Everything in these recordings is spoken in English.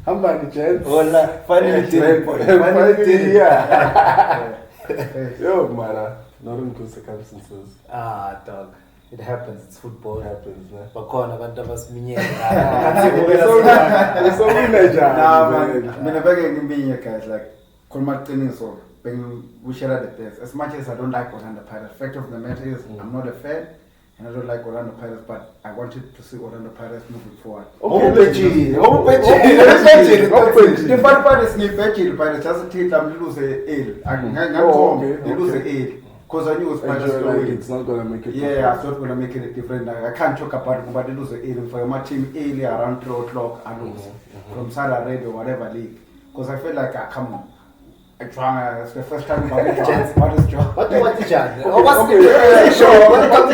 Hambani Jen. Hola, finally did it. Finally did it. Yeah. Yo, Mara, not in good circumstances. Ah, dog. It happens. It's football. It happens, man. Bakhona abantu abasiminyene. It's so winner, Nah, man. I mean, I'm begging guys, like, so we share the best. As much as I don't like Orlando Pirates, fact of the matter is, I'm not a fan, and I don't like Orlando Pirates, but I wanted to see Orlando Pirates moving forward. Okay, The fun part is me betting Pirates just take them lose a they lose a because I knew it's not gonna make it. Yeah, I thought gonna make it different. I can't talk about it, but they lose a for my team early around 3 o'clock. I lose from Saudi Arabia or whatever league because I feel like I come on. It's the first time about it. What is job? What do you want to chat? Okay, Sure. Welcome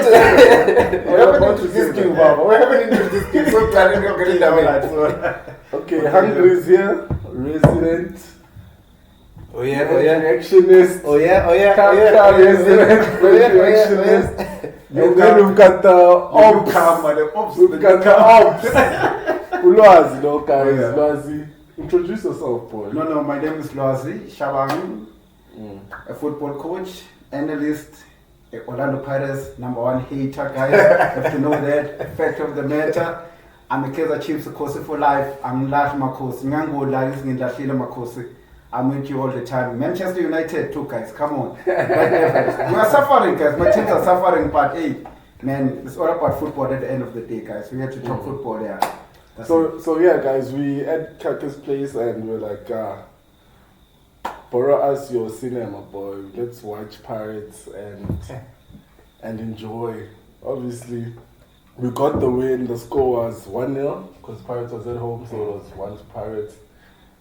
to this game, Baba. We haven't introduced this game, so planning you're getting that. Okay, Hungriez here, resident. Oh yeah. Reactionist. Oh yeah. Kaka resident, reactionist. And then we've got the ops. We've got the ops. Lwazi, no guys, Lwazi. Introduce yourself, Paul. No, my name is Lwazi Shabang, a football coach, analyst, Orlando Pirates, #1 hater, guys. Have to know that. Fact of the matter. I'm a Kaizer Chiefs Kosi for life. I'm Lash Makosi. Ngango Lalis Nindashila Makosi. I'm with you all the time. Manchester United too, guys. Come on. We are suffering, guys. My teams are suffering, but hey, man, it's all about football at the end of the day, guys. We have to talk football there. So yeah, guys, we at Kaka's place and we're like, borrow us your cinema, boy. Let's watch Pirates and enjoy. Obviously, we got the win. The score was 1-0 because Pirates was at home, so it was 1 to Pirates,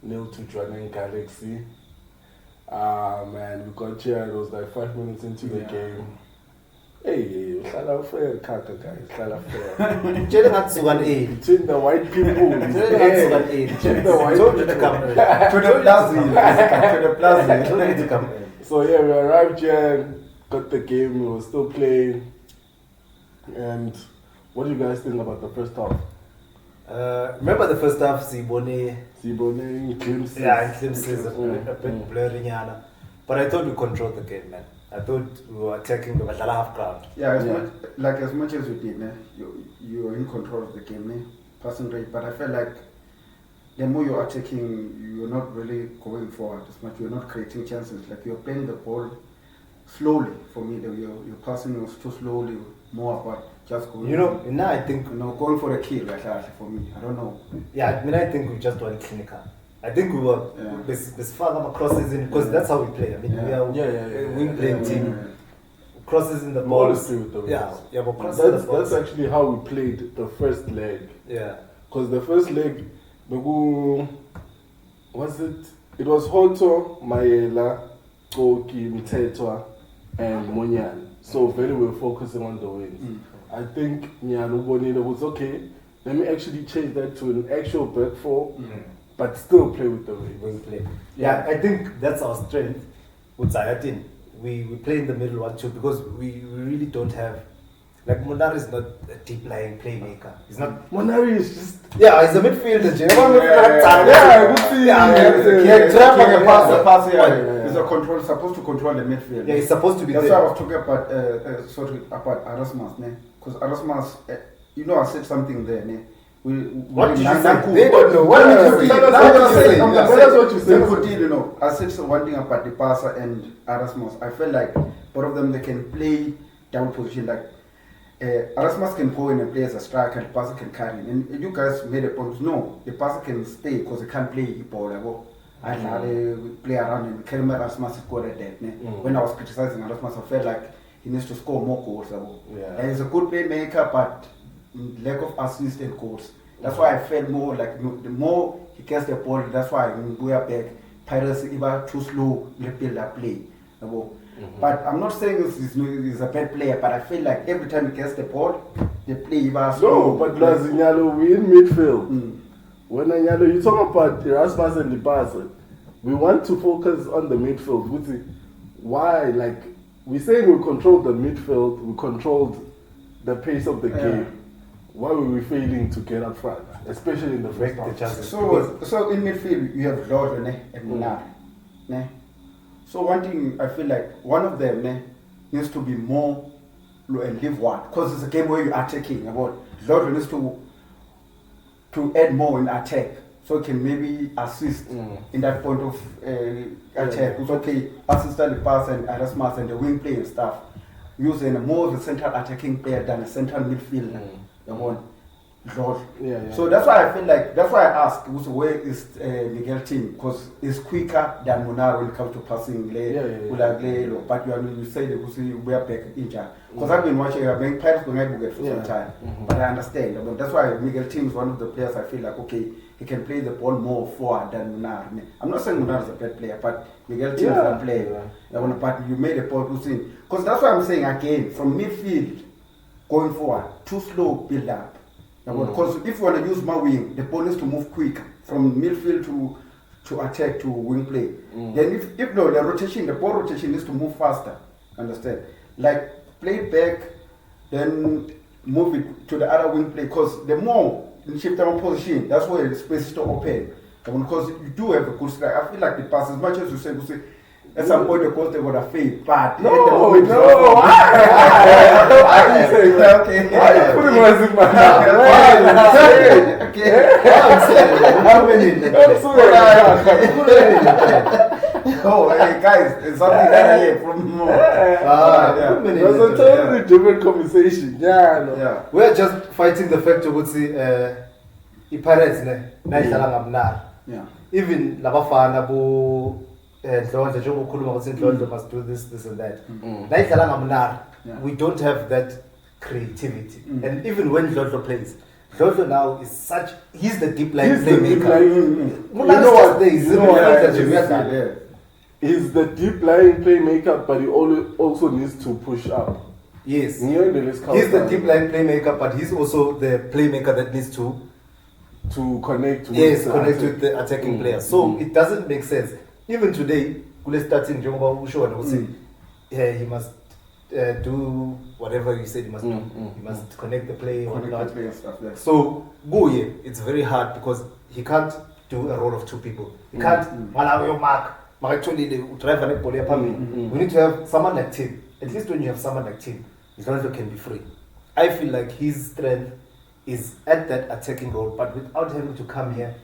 0 to Dragon Galaxy. Man, we got here. It was like 5 minutes into the game. Hey, Shala fair, Kaka guys, Shala fair. Between the white people. Between the white Told you to come. To the plaza. Told you to come. So yeah, we arrived here, got the game, we were still playing. And what do you guys think about the first half? Remember the first half, Sibone, glimpses. Yeah, glimpses, a bit blurry, but I thought we controlled the game, man. I thought we were attacking the half crowd. Yeah, as much as we did, you were in control of the game, passing rate. But I felt like the more you're attacking, you're not really going forward as much. You're not creating chances. Like you're playing the ball slowly. For me, your passing was too slowly. More about just going. Now I think going for a kill. For me, I don't know. Yeah, I think we just went clinical. I think we were this far crosses in because that's how we play. I mean, we are wing playing team. Crosses in the ball. But crosses that's actually how we played the first leg. Yeah. Because the first leg, was it? It was Hoto, Mayela, Koki, Mtetwa, and Monyan. So very well focusing on the wings. I think Nyalo Bonita was okay. Let me actually change that to an actual back four. But still play with the wing play. Yeah, I think that's our strength with Zayatin. We play in the middle one too because we really don't have like Monari is not a deep lying playmaker. He's not. Monari is just he's a midfielder. He's a control, supposed to control the midfield. Yeah, he's supposed to be. That's why I was talking about about Erasmus, because Erasmus, I said something there, What did you say? They don't know. That's what you said. I said one thing about the passer and Erasmus. I felt like both of them, they can play down position. Like Erasmus can go in and play as a striker, the passer can carry. And you guys made a point. No, the passer can stay because he can't play ball. I play around and Kerem Erasmus scored at that. When I was criticizing Erasmus, I felt like he needs to score more goals. And he's a good playmaker, but lack of assists and goals. That's why I felt more like the more he gets the ball, that's why when we are back, Pirates are too slow to build up play. But I'm not saying he's a bad player, but I feel like every time he gets the ball, the play is slow. No, but Lazinyalo, we in midfield. When you talk about Erasmus and the Basel, we want to focus on the midfield. Why? Like, we're saying we controlled the midfield, we controlled the pace of the game. why were we failing to get up front, especially in the first half? So in midfield you have Lord and Munari. So one thing I feel like one of them needs to be more and leave one, because it's a game where you are attacking. About Lord needs to add more in attack, so it can maybe assist in that point of attack. It's okay, assist the pass and Erasmus and the wing play and stuff. Using more of a central attacking player than a central midfielder. Lord. So that's why I feel like, that's why I asked where is Miguel team, because it's quicker than Munaro when it comes to passing. But you say we are back in charge. Because I've been watching, I've been playing for some time. But I understand. But that's why Miguel team is one of the players I feel like, okay, he can play the ball more forward than Munaro. I'm not saying Munaro is a bad player, but Miguel team is a player. But you made a point, because that's why I'm saying again, from midfield going forward, too slow build up. Because if you want to use my wing, the ball needs to move quick from midfield to attack to wing play. Then if no, the ball rotation needs to move faster. Understand? Like play back, then move it to the other wing play. Because the more you shift down position, that's where the space is to open. Because you do have a good strike. I feel like the pass, as much as you say, at some point the goals they would have failed, but no. I didn't say that. Okay. Put him as in my Oh, hey guys, it's something that I hear from more. That's a totally different conversation. We're just fighting the fact of what's Pirates even Labafana must do this and that. We don't have that creativity. And even when Lodlo plays, Lodlo now is he's the deep line playmaker. He's the deep line playmaker, but he also needs to push up. Yes. He's the deep line playmaker, but he's also the playmaker that needs to connect with the attacking players. So it doesn't make sense. Even today, starting he must do whatever you said he must do. He must connect the play or not. So it's very hard because he can't do a role of two people. He can't mark. We need to have someone like Tim. At least when you have someone like Tim, Ronaldo can be free. I feel like his strength is at that attacking role, but without having to come here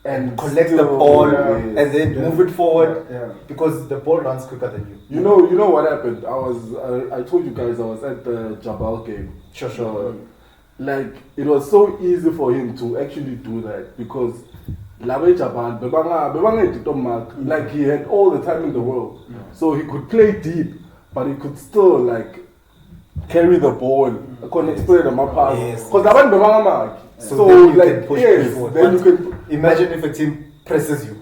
and collect the ball and then move it forward because the ball runs quicker than you. You know what happened? I told you guys I was at the Jabal game. Sure. Like it was so easy for him to actually do that because Jabal like he had all the time in the world. So he could play deep, but he could still like carry the ball. I couldn't explain the pass. Because so then you can push forward. Then you can imagine if a team presses you.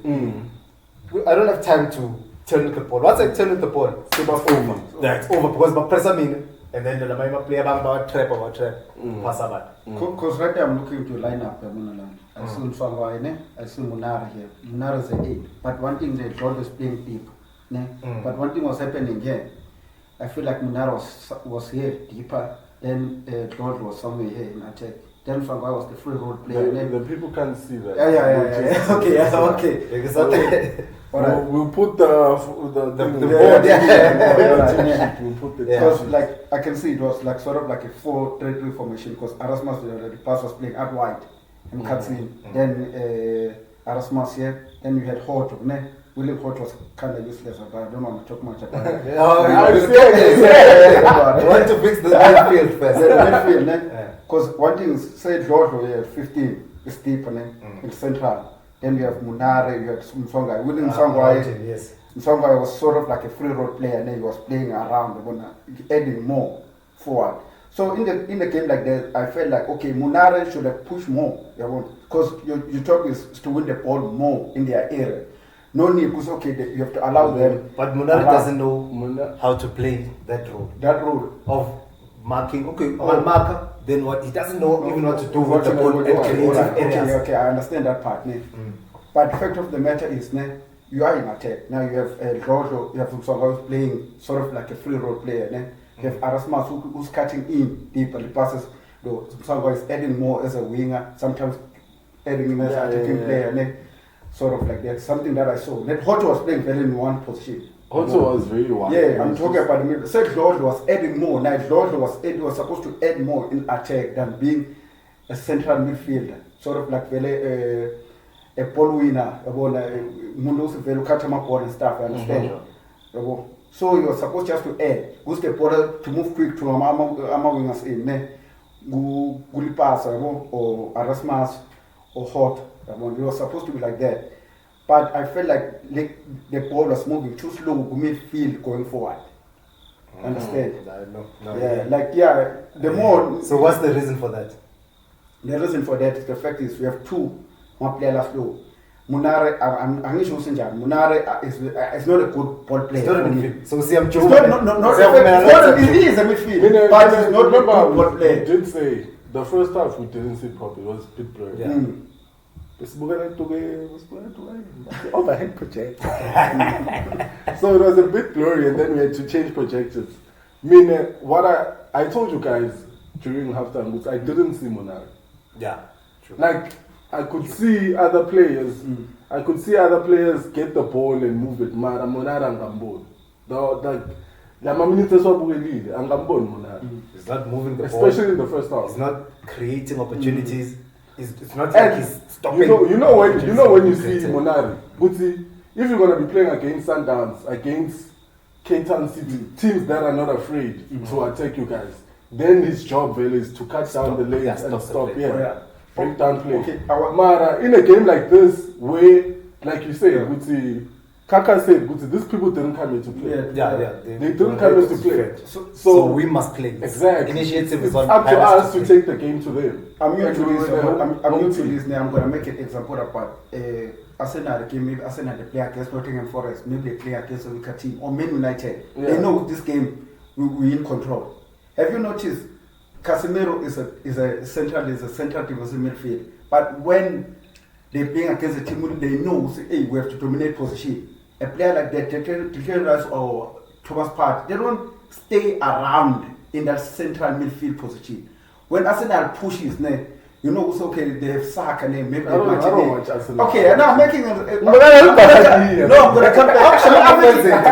I don't have time to turn with the ball. Once I turn with the ball, it's over. That's over because my pressure mean and then the player about trap pass about. Because right now I'm looking to line up I see Mfangwa, I see Munara here. Munara is an 8. But one thing that Lord is playing deep. But one thing was happening here. I feel like Munara was here deeper. Then Lord was somewhere here in attack. Then Mfangwa was the free role player. The people can't see that. Yeah. Okay. We'll put the board. We'll put the because like I can see it was like sort of like a 4-3-3 formation because Erasmus the pass was playing out wide and cuts in. Then Erasmus here. Then you had Hort. William Hort was kind of useless, but I don't want to talk much about it. I want to fix the midfield first. Because one thing is, say Lord we have 15 is deep in central. Then you have Munare, you have Msonga. William Msonga was sort of like a free role player, and then he was playing around, adding more forward. So in the game like that, I felt like okay, Munare should have pushed more, because your job is to win the ball more in their area. No need, because you have to allow them. But Munare doesn't know how to play that role. That role of marking. One marker. Then what? He doesn't know even what to do with the ball and creative areas. Okay, I understand that part. But the fact of the matter is, you are in attack. Now you have Rojo, you have someone who's playing sort of like a free role player. You have Erasmus who's cutting in deep and passes. though sometimes adding more as a winger, sometimes adding him as an attacking player, and then sort of like that. Something that I saw. That Hotto was playing very in one position. Hotto was very wide. Yeah, I'm talking about the middle. Said Lord was adding more. Like Lord was supposed to add more in attack than being a central midfielder. Sort of like a ball winner, Mundos very catch him up and stuff, I understand. So you were supposed just to add, who's the ball to move quick to Ama wingers in Gulipas or Erasmus or Hot. It was supposed to be like that. But I felt like the ball was moving too slow midfield going forward. Understand? The more. So what's the reason for that? The reason for that is the fact is we have two more players slow. Munare, I'm sure Munare is not a good ball player. It's not a midfield. So see, I'm it is a midfield, but it's not a good ball player. We did say the first half we didn't see properly. It was a bit blurry. Yeah. Overhead project. So it was a bit blurry, and then we had to change projectors. What I told you guys during halftime, I didn't see Munare. Yeah, true. Like I could see other players. I could see other players get the ball and move it. Mara Munare angamboni. He's not moving the ball, especially ball. in the first half. He's not creating opportunities. It's not like he's stopping. You know when you see Munare, if you're gonna be playing against Sundowns, against Cape Town City, teams that are not afraid to attack you guys, then his job really is to cut down the lanes and stop. Break down play. Okay. Mara, in a game like this, where, like you said, Kaka said, these people didn't come here to play. They didn't come here to play. So we must play. Exactly. Initiative is up to us to take the game to them. I'm new to this now. I'm going to make an example about Arsenal game. Maybe Arsenal they play against Nottingham Forest. Maybe they play against a weaker team. Or Man United. They know this game we in control. Have you noticed Casemiro is a central defensive midfield. But when they play against a team, they know, hey, we have to dominate position. A player like that, Declan Rice or Thomas Partey, they don't stay around in that central midfield position. When Arsenal pushes, you know, it's okay, they have Saka, maybe I don't watch Arsenal. Okay, now I'm making I'm going to come back. I'm making an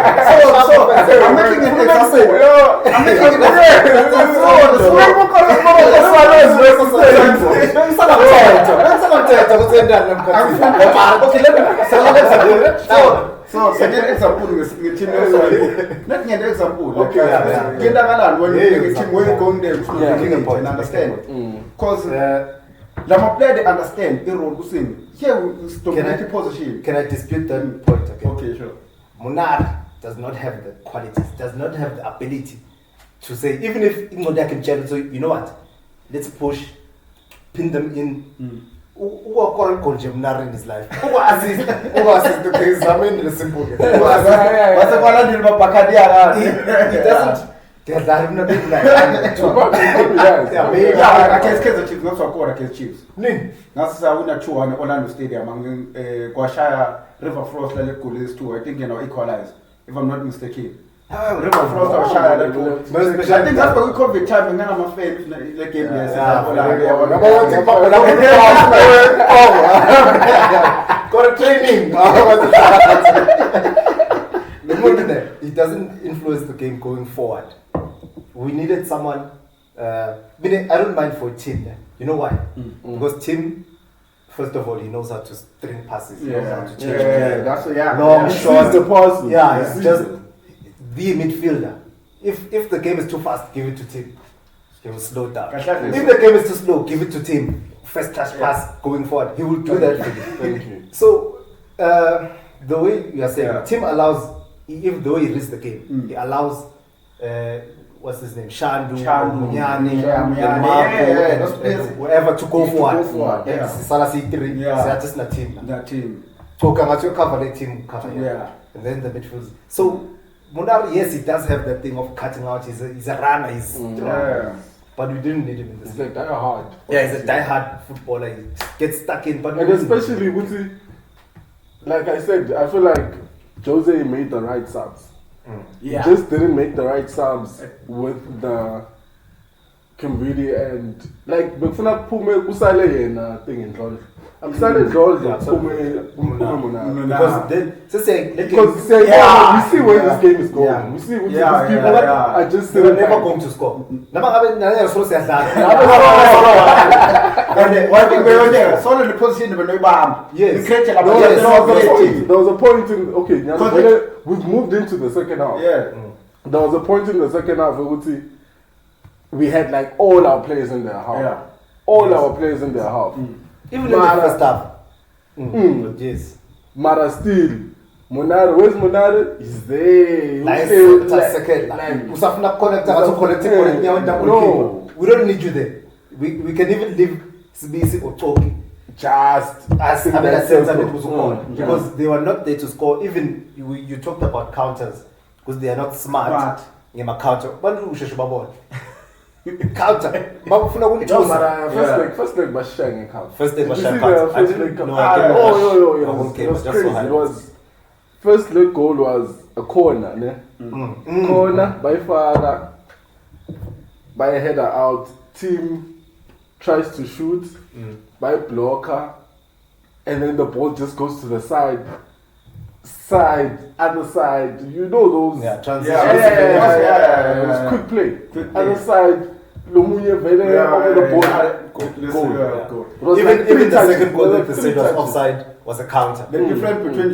they understand the role here we dominate position. Can I dispute that point? Okay, sure. Munare does not have the qualities, does not have the ability to say, even if Ingoda can challenge, so you know what? Let's push, pin them in. Who are current coach Munare in his life? Who assist the case? I mean, it's simple. He doesn't. Against Chiefs, not so against Chiefs. That's why we not 2-1 Orlando Stadium. Guashaya River Frost like goal is 2. I think equalize. If I'm not mistaken. River Frost or Shire that goal. I think that's what we call the time. And then I'm a fan like game. Got a training. It doesn't influence the game going forward. We needed someone. I don't mind for Tim. You know why? Because Tim, first of all, he knows how to string passes. He knows how to change. Long, short. The pass. It's just be a midfielder. If the game is too fast, give it to Tim. He will slow down. If the game is too slow, give it to Tim. First touch pass going forward. He will do that for you. Thank you. So the way you are saying, Tim allows, if the way he reads the game, he allows. What's his name? Shandu, Munyani, whoever to go forward. Salasi 3, they're just not team. That team. So cover the team, and then the midfield. So Munare, yes, he does have that thing of cutting out. He's a runner. He's strong. But we didn't need him in this. He's a die-hard. Yeah, he's a die-hard footballer. He gets stuck in. But and especially with like I said, I feel like Jose made the right subs. He just didn't make the right subs with the can really end. Like, bekufuna kuphume kusale yena thing in Ndlondlo. I'm starting Ndlondlo kuphume Munari. Because then, we see where this game is going. Yeah. We see which these people are just they were never going to score. Solo the position of no Yes. There was a point in when we've moved into the second half. Yeah. There was a point in the second half where we had like all our players in their half. Yeah. All our players in their half. Even in the first half. Yes. Mara still. Munari, where's Munari? He's there. No. We don't need you there. We can even leave Sibisi or Toki. Just As because they were not there to score. Even you talked about counters because they are not smart. Counter. Counter. First leg was shaking out. First leg was shaking shaking out. First leg. It was crazy. It was first leg goal was a corner, ne? Corner by Farah, by a header out. Team tries to shoot by blocker, and then the ball just goes to the side, other side. You know those. Transition. It was quick play. Other side. Lomunye Vele over the ball. Even the second goal that they said was offside was a counter. The difference between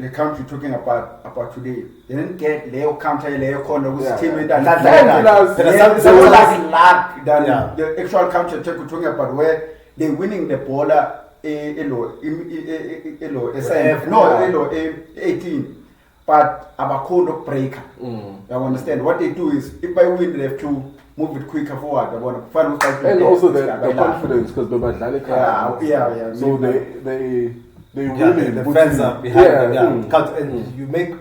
the country talking about today, they didn't get Leo counter, Leo corner, was team with that. There's less luck than the actual counter talking about where they're winning the ball. 18. But Abakono breaker. I understand. What they do is if I win, they have to move it quicker forward. And also the confidence because so they really the fans are behind them. And you make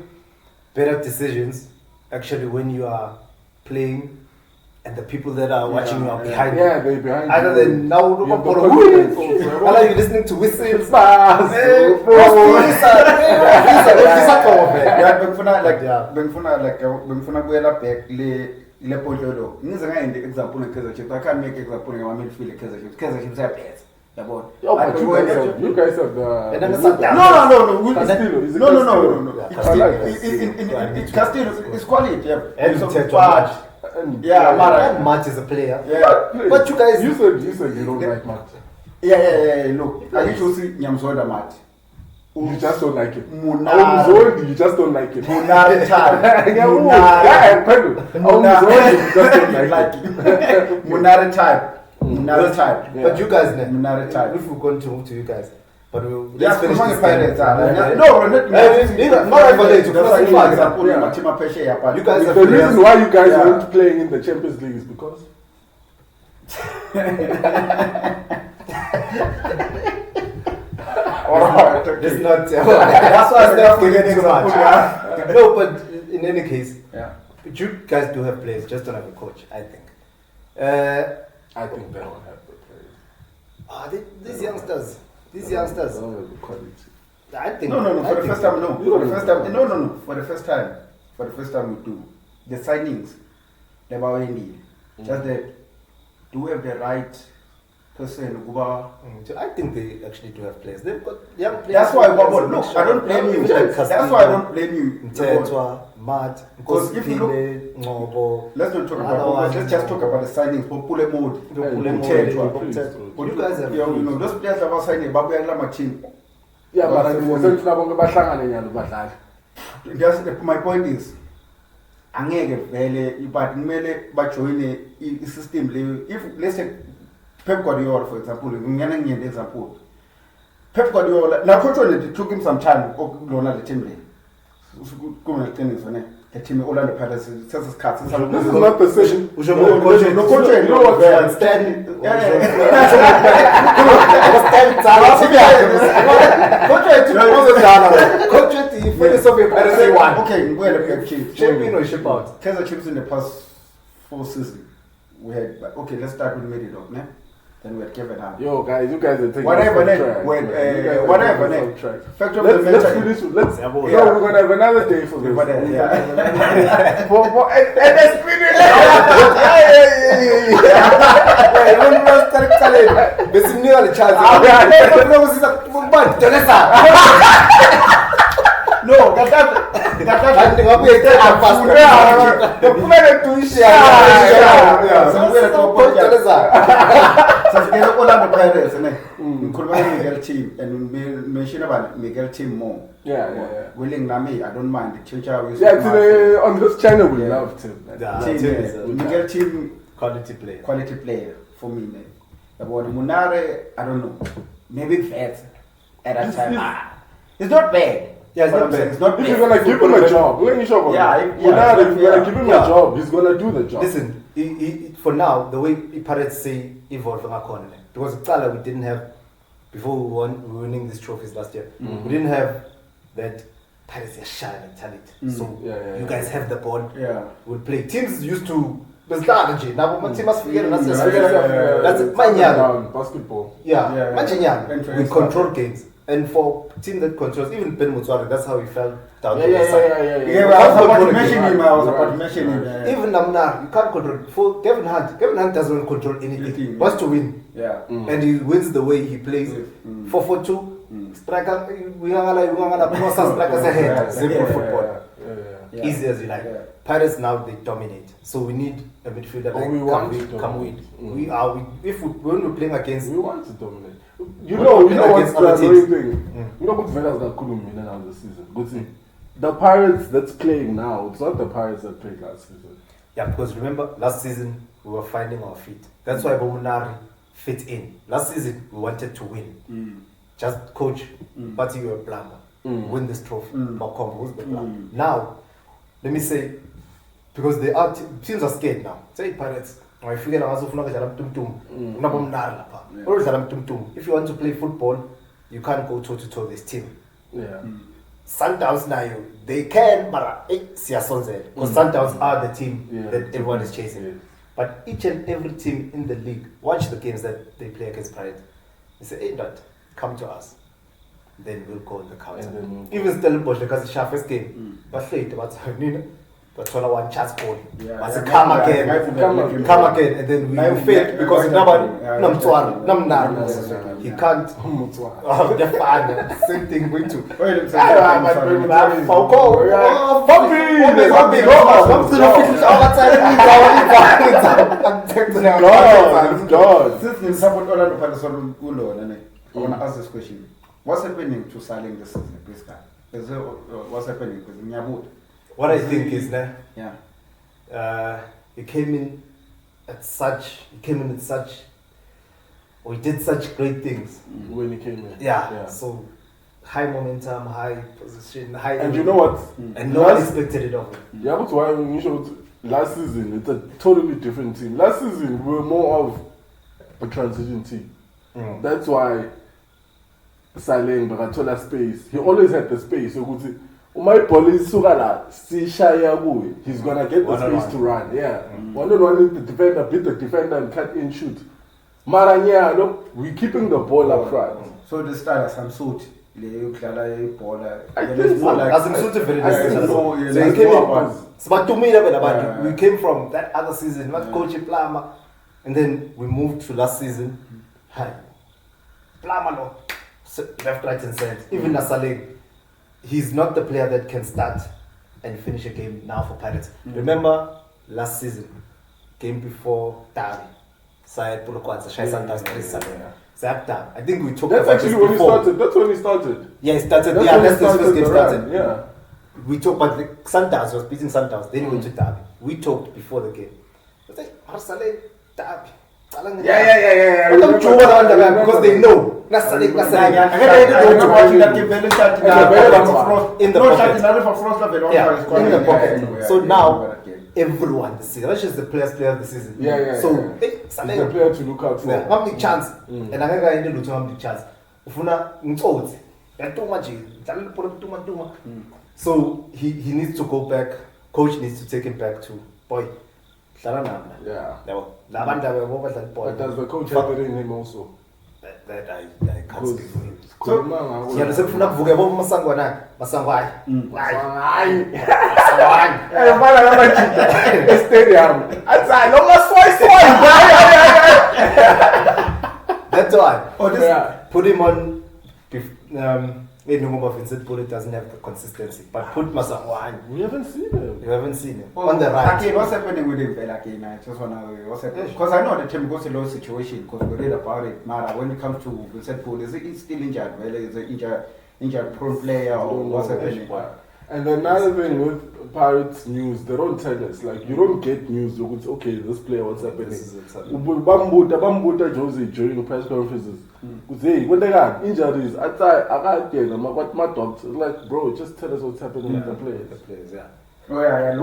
better decisions actually when you are playing and the people that are watching you are behind you. Yeah, they're behind you. Other than now, you're listening to whistles. Example in Kaizer Chiefs. I can't make example in my midfield Kaizer Chiefs. Kaizer Chiefs are best. But you guys have the No. Castillo is quality. Matt is a player. Yeah. But you guys, you said you don't like Matt. Yeah. Look, I used to see Nyamzoda Matt. You just don't like it. Munari. You just don't like it. Munari type. Munari type. Munari type. But you guys, Munari type. If we're going to move to you guys, but let's finish this Pirates. No, we're not. You guys. The reason why you guys weren't playing in the Champions League is because. It's not. That's why it's not getting too much. No, but in any case, but you guys do have players. Just don't have a coach, I think. I think they don't have the players. These youngsters. They don't have the quality. I think. No. For the first time, no. For the first time, no. For the first time, we do the signings. Never ending. Just that. Do we have the right person? I think they actually do have players. They've got young players. That's why, look, I don't blame you. That's why I don't blame you. Mtetwa, Matt, because if you look, let's not talk about. Let's just talk about the signings. Popule mode. You guys have, those players that are signing. Babu Yagla team. Yeah, but my point is, angeke vele but kumele bajoine i-system leyo. If let's say Pep Guardiola, for example, ngiyana example. Pep Guardiola, now coach it took him some time ukulona the team le. The team Orlando Pirates says cuts. This is not the same. No coach, you know what? Okay, we're the Chiefs. Champion or ship out? Kaizer Chiefs in the past 4 seasons, we had. Okay, let's start with Medidog, ne? then we had given up. Yo, guys, you guys are taking Whatever, us off then, track. when, man. You guys are whatever, taking us then. off track. Fact of Let's the matter finish. is- Let's. Yeah. No, we're gonna have another day for this. But, and yeah. let's finish. besimnika le chance No, that Sasingena Orlando Pirates and ngikhuluma nge-Miguel team and mention about Miguel team more. Yeah. Willing Nami, I don't mind. Yeah, on this channel we love Tim. Miguel team quality player. Quality player for me. About Munare, I don't know. Maybe fat at that time. It's not bad. Yeah, it's not bad. It's not bad. If you're gonna give him a job, if you're gonna give him a job, he's gonna do the job. Listen, he, for now, the way Pirates say evolve from our corner, because Kala we didn't have before we were winning these trophies last year. We didn't have that Pirates are shy mentality. So you guys have the ball. Yeah. We'll play. Teams used to. Now, my team must forget that's my basketball. Yeah. We control games. And for team that controls, even Ben Mutswari, that's how he fell down. I was about to mention him. Even Namnar, you can't control. For Kevin Hunt doesn't control anything. He wants to win. Yeah. And he wins the way he plays. 4-4-2, striker, we are strikers ahead. Simple football. Easy as you like. Yeah. Pirates now they dominate. So we need a midfielder like come with. When we're playing against, we want to dominate. You know what's the annoying thing? You know what Velas got couldn't win now this season. Good thing. The Pirates that's playing now, it's not the Pirates that played last season. Yeah, because remember last season we were finding our feet. That's why Bomunari fit in. Last season we wanted to win. Just coach, but you were a plumber. Win this trophy. Malcolm, who's the plumber? Now, let me say, because they are teams are scared now. Say Pirates. If you want to play football, you can't go toe to toe this team. Yeah. Sundowns now they can, but because Sundowns are the team that everyone is chasing. Yeah. But each and every team in the league watch the games that they play against Pirates. They say, "Hey, Dad, come to us." Then we'll go on the counter. Even Stellenbosch, because it's our first game, but late about but one chance goal. Come again, and then we fail because he can't. The fan, same thing we too. I want to ask this question. What's happening to Saling this season, please? What's happening? What I think is that he came in at such, or he did such great things when he came in. Yeah. So high momentum, high position, high. And you know what? And no one expected it of him. Yeah, but why when you showed last season, it's a totally different team. Last season we were more of a transition team. That's why Saleng Bakatola space. He always had the space. So good. My police he's gonna get the space to run. Yeah. One-on-one the defender, beat the defender and cut in shoot. Maranya, look, we're keeping the ball up front. So the start as some suit. I think so. So he came in. But to me, we came from that other season, not Coach Plama, and then we moved to last season. Hi, Plama, no, left, right, and center. Even Nasaleng, he's not the player that can start and finish a game now for Pirates. Remember last season, game before Tavi, Syed Pulukwanza, Shai Santas, Zapta. I think we talked That's about actually this when before. he started. That's when he started. Yeah, he started. That's That's the first game started. Yeah. We talked about the Sundowns was beating Sundowns. Then he went to Derby. We talked before the game. I was like, Arsenal, Derby. Yeah. Because they know. In the pocket. So now everyone this season, that's just the player of the season. Yeah. So he's the player to look out for. How many chance? And I got into how many chance. So he needs to go back. Coach needs to take him back to boy. Yeah. But But does the coach have it in him also? that I can't speak for him. So, Sifuna kuvuka yabo masangwana masangwayi. Hayi. Bana ngabajita e-stadium. Athi lo maswayi. That's why. Oh, this, Yeah. Put him on. Vincent Bullet doesn't have the consistency, but put Masangwani. We haven't seen him. You haven't seen him Oh, on the right. Again, what's happening with him? Again, I just want to what's happening because I know the team goes a low situation because we read about it. Mara, when it comes to Vincent Paul, is he still injured? Well, is he injured prone player or what's happening? And another thing with Pirates news, they don't tell us. Like you don't get news. You go, okay, this player, what's happening? Bambuta Josie during press conferences. Hey, when they got injuries, I got what my doctor like, bro, just tell us what's happening with the players. Oh yeah.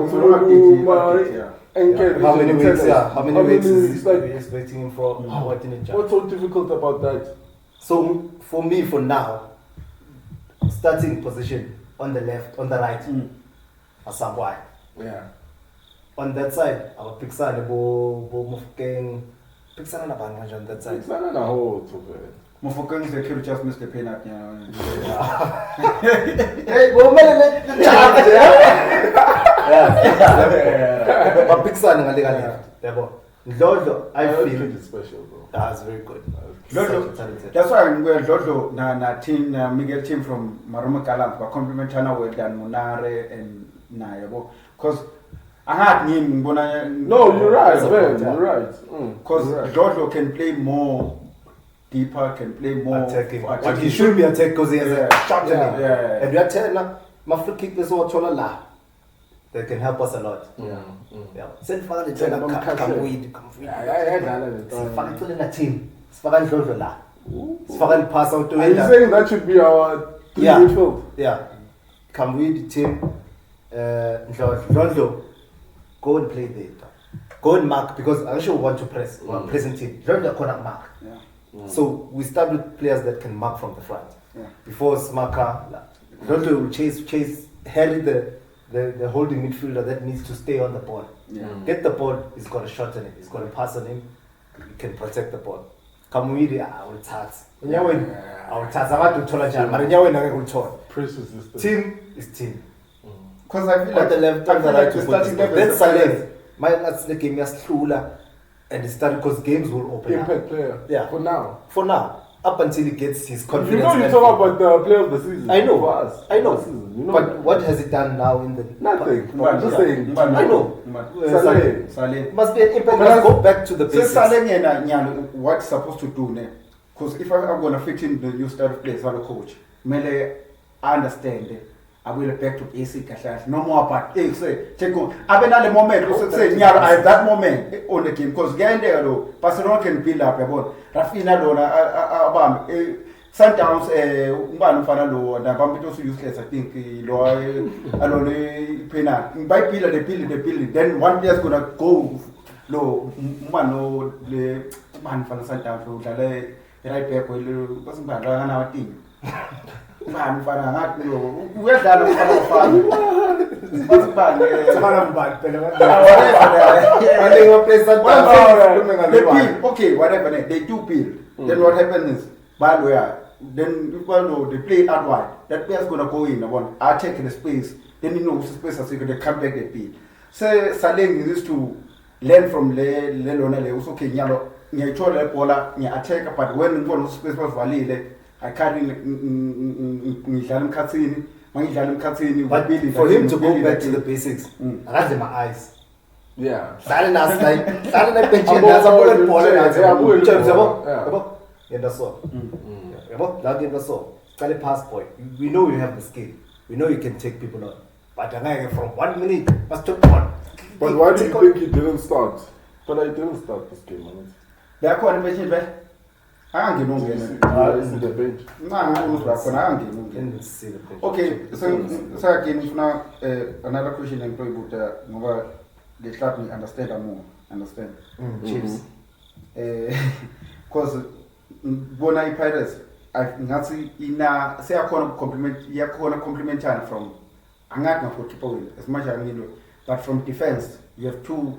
How many weeks? Yeah, how many weeks is like expecting him for? What's so difficult about that? So for me, for now, starting position on the left, on the right, Masangwai. Yeah. On that side, our Pixar, Bo Mufkeng, Pixar and Abang on that side. It's not a whole to it. Mofokeng is the kid who just missed the penalty. Hey, yeah. But Pixar and left. Ndlodlo, I feel it's special, bro. That's very good. That's why we're Lodlo na team Miguel team from Maroma Kalam, but complimentana with Dan Munare and Nayabo. Because I had him. No, you're right, man. You're right. Because Lodlo can play more deeper, can play more attacking. But he should be attacking because he has a shot in him. Yeah. And we are telling him, my free kick is what Chola. They can help us a lot. Yeah. Send for the trainer, come weed. Sifaka to the team. Sifaka Lodlo la. Sifaka pass out to Are you saying that should be our midfield? Yeah. Come weed team. Lodlo, go and play there. Go and mark because I actually want to press. Pressing team. Lodlo cannot mark. Yeah. So we start with players that can mark from the front. Yeah. Before Smaka, Lodlo will chase, harry the holding midfielder that needs to stay on the ball. Yeah. Get the ball, he's got a shot on him, he's got a pass on him, he can protect the ball. Kamwidi, I will touch. I will touch. I want to tell you, but Press resistance. team is team. Because I feel On like the left, I feel like the to starting level that's is the Saleh. My that's the game is Slula, and it started because games will open Impact up. player. Yeah. For now. For now, up until he gets his You confidence. know you and- talk about the player of the season. I know. For us. I know. The season. You know But what has he done now in the Nothing. I'm just saying. I know. Saleh. Saleh. Must be an impact. But Let's go back to the So basics. Saleh what's supposed to do now? Because if I'm gonna fit in the new style of play as a coach, Mele, I understand it. I will back to basic no more about say check on the moment say at that moment on the game because Barcelona can build up about Rafinha Dona Sundowns umbani ufana lo nabambithi osu useless I think lo alone pena by build then one player's gonna go lo umano le man fana Sundowns lo dlale right back wele basingibhala kana watingi man fana ngathi lo uyadlala ufana okay whatever they do build then what happens is then they play out wide. That player's gonna go in. I take the space. Then you know space as they come back they build. So Saleh needs to learn from Le also okay nyalo nyaitola bola nya attack but when ngibona space was valile I carry ngidlala emkhathini mangidlala emkhathini But for him to go back to the basics, I had my eyes. Yeah. Starting bench and that's that's all. Pass boy. We know you have the skill. We know you can take people on. But from 1 minute, must took one. But why do you think he didn't start? But I didn't start this game, man. They are calling me back. I don't know. Is it the bench? Okay, so again, now another question I'm going to they start me understand more. Understand? Chips. Because Bona Pirates, I've ina say I can't compliment from I'm not going to keep away as much as I need, but from defense you have two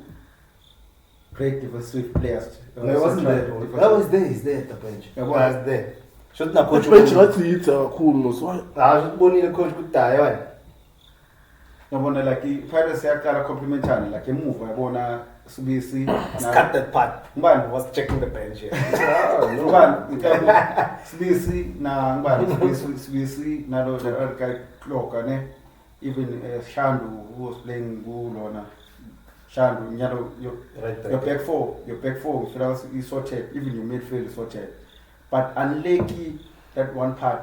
great defensive players. No, he wasn't there. No, he's there. He's there at the bench. Yeah, He's there. Should not coach. Which bench ngathi yithi kakhulu moswa. Should bonile coach kudaya wena. Yabona like i-Pirates yaqala complimentary like emuva yabona Sibisi. Cut that part. Ngubani was checking the bench here. Ngubani Sibisi na ngubani Sibisi na lo guy Kloka ne even Shandu who was playing Lona. Shandu Nyalo your back four is sorted, even your midfield is sorted. But unlucky that one part,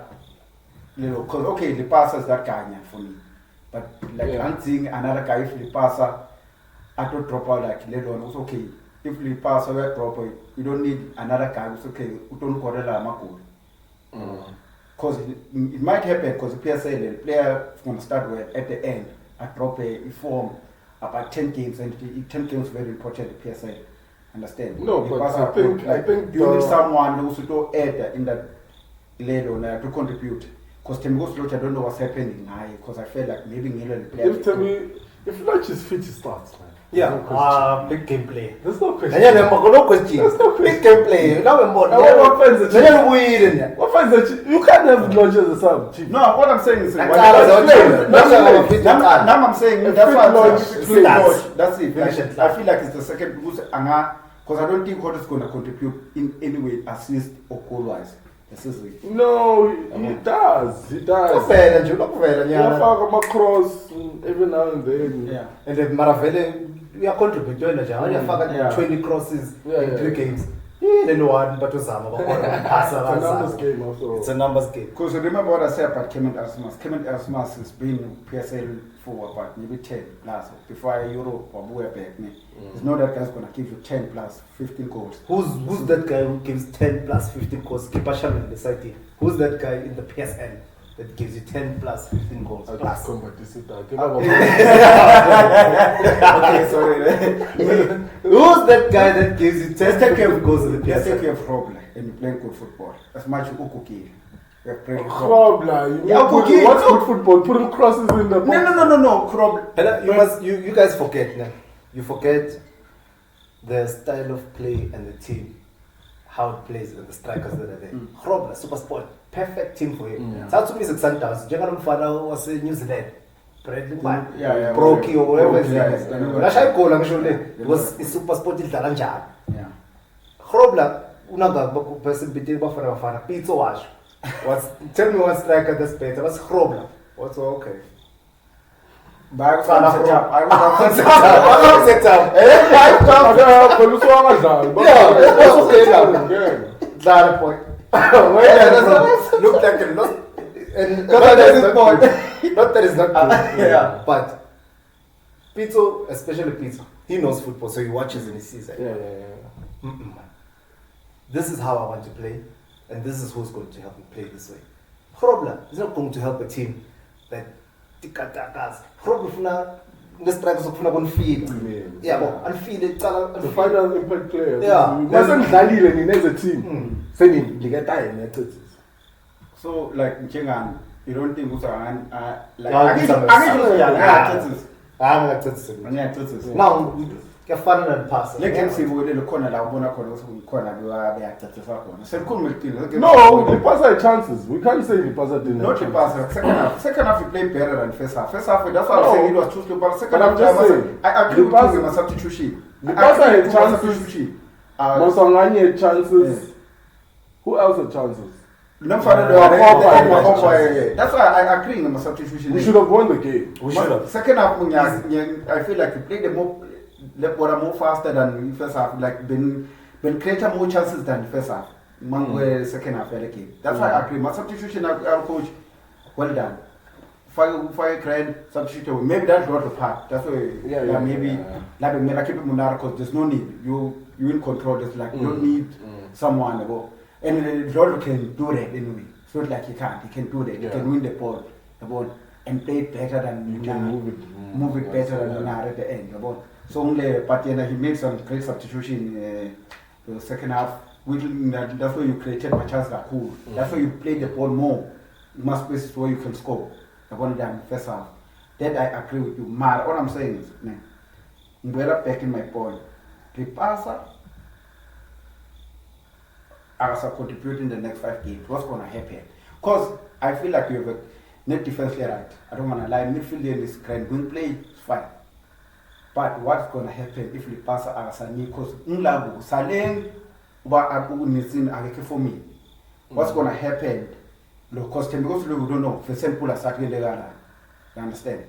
because okay, the passer's that guy for me. But like I'm seeing another guy, if the passer, I don't drop out like later on, it's okay. If the passer were proper, you don't need another guy, it's okay. You don't call it a because it might happen because the PSA, the player from start with at the end, I drop a form about 10 games, and 10 games very important the PSA. Understand? No, but I think you need someone who's to add in that later to contribute. Because Temgo's Loch, I don't know what's happening now, because I feel like maybe England players. If Loch is fit, he starts, man. Yeah, no big gameplay. There's no question. No question. There's no question. Big gameplay. Now we're more. What fans What you can't have Loch as a sub, chief. No, what I'm saying is, now I'm saying that's why that's it. I feel like it's the second because I don't think what is going to contribute in any way, assist or goal wise. No, he does. He does. Not cross every now and then. Yeah. And then Maravele, we are contributing. We have 20 crosses in 3 games. It's a numbers game also. It's a numbers game. Because remember what I said about Clement Erasmus. Clement Erasmus has been PSL for about maybe 10 plus before Europe or Buya back. It's not that guy's gonna give you 10 plus 15 goals. Who's that guy who gives 10 plus 15 goals? Keep a shot in the side. Who's that guy in the PSN that gives you 10 plus 15 goals? Okay, sorry. Who's that guy that gives you 10 goals in the Let's take PSN? care of problem and you play good football. As much as Ukuki. What's What's good football? Putting crosses in the box. No. Problem. You guys forget now. You forget the style of play and the team, how it plays and the strikers that are there. Robla, super sport, perfect team for him. South Sudanese at Sundowns, General Mfana was in New Zealand. Bradley Brokey or whatever his name is. Nashai Kola, it was a super sport in Talanja. Robla, unaga person beating Bafana, Pizza Wash. Tell me one striker that's better. What's Robla? What's okay? I would set up. That point. Look like a lot. And not that is not good. But Pizzo, especially Pizzo, he knows football, so he watches and he sees it. This is how I want to play, and this is who's going to help me play this way. Probably is not going to help a team that tikatakas. Probably the strikers of Funagon feed. And feed it. The final impact player. Wasn't Dalil and as a team. Saying you get time. So like Chengan, you don't think Musa now you're fun and pass. Let them see what they look on a corner corner. No, the pass had chances. We can't say the passer didn't. Not the passer. Second half, you played better than first half. First half, that's why I'm saying it was too slow. But second half, I agree with you. Substitution. The passer had chances. Mosangani had chances. Who else had chances? That's why I agree with my substitution. We should have won the game. We should have. Second half, I feel like we played the more faster than the first half. Like been creating more chances than the first half. Second half, that's why I agree. My substitution, our coach, well done. Fire grand substitution. Maybe that got the part. That's why maybe like keep Munara because there's no need. You in control. It's like you don't need someone to go. And Lord can do that anyway. It's not like he can't. He can do that. He can win the ball, and play it better than you can move it better than Munara at the end. So only, but he made some great substitution the second half. That's why you created my chance that cool. That's why you play the ball more. More spaces where you can score. Than first half. That I agree with you. What I'm saying is, I'm back in my point. Ripasa are contributing in the next 5 games. What's going to happen? Because I feel like we have a net defense right. I don't want to lie. Midfield is grand. Wing play is fine. But what's going to happen if Ripasa are Sani? Because Nglabu, Saleng, for me. What's going to happen? Because we don't know. For example, a certain legal. You understand?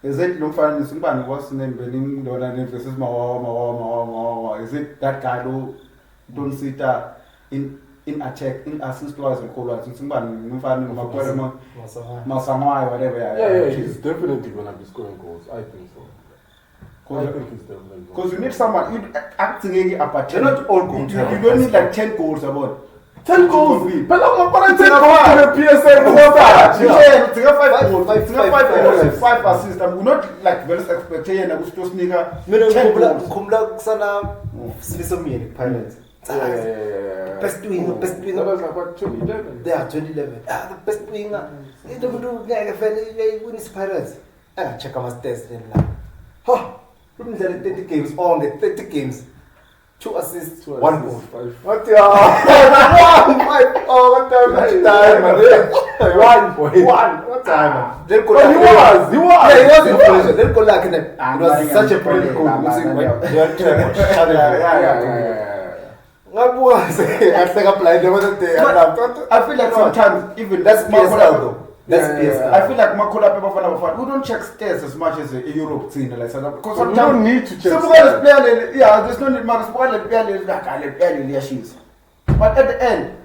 Is it what's name versus is it that guy who don't sit in attack, in assist wise and call Masamai, whatever. Yeah, he's definitely gonna be scoring goals. I think so. I think he's definitely because you need someone you acting any apart. You're not all good. You don't need like 10 goals about 10 goals. But I'm 10 goals to the PSL. Yeah, 5 assists. I'm not like very expecting. I was just nigga. 10 goals. Kumla sana Slisomini Pirates. Best winger. That was like what 2011. Yeah, 2011. The best winger. You don't do win his Pirates. I check out my stats then. Huh? 30 games on the 30 games. 2 assists, 1 goal. What the what time, man? 1 What time? He was. Yeah, he was in pressure. They'll go like it was such a brilliant goal. I feel like sometimes even that's PSL though. That's PSL. I feel like Makola Pepper we don't check stats as much as a Europe team like South Africa. Because sometimes we don't need to check stats. Yeah, there's no need to but at the end,